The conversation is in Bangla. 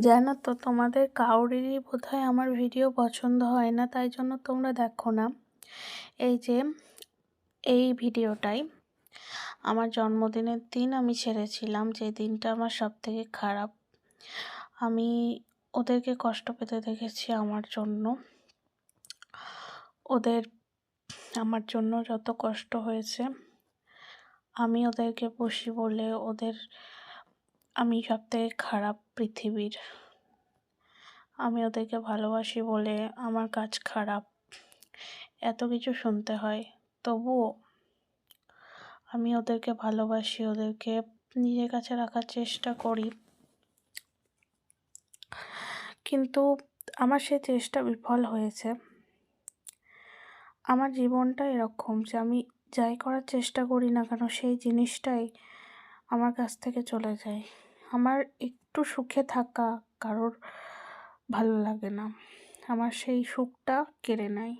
জানো তো, তোমাদের কারোরই বোধহয় আমার ভিডিও পছন্দ হয় না, তাই জন্য তোমরা দেখো না। এই যে এই ভিডিওটাই আমার জন্মদিনের দিন আমি ছেড়েছিলাম, যে দিনটা আমার সব থেকে খারাপ। আমি ওদেরকে কষ্ট পেতে দেখেছি আমার জন্য। ওদের আমার জন্য যত কষ্ট হয়েছে, আমি ওদেরকে বসি বলে আমি সব থেকে খারাপ পৃথিবীর। আমি ওদেরকে ভালোবাসি বলে আমার কাজ খারাপ, এত কিছু শুনতে হয়। তবুও আমি ওদেরকে ভালোবাসি, ওদেরকে নিজের কাছে রাখার চেষ্টা করি, কিন্তু আমার সেই চেষ্টা বিফল হয়েছে। আমার জীবনটা এরকম যে আমি যাই করার চেষ্টা করি না কেন, সেই জিনিসটাই আমার কাছ থেকে চলে যায়। আমার একটু সুখে থাকা কারোর ভালো লাগে না, আমার সেই সুখটা কেড়ে নেয়।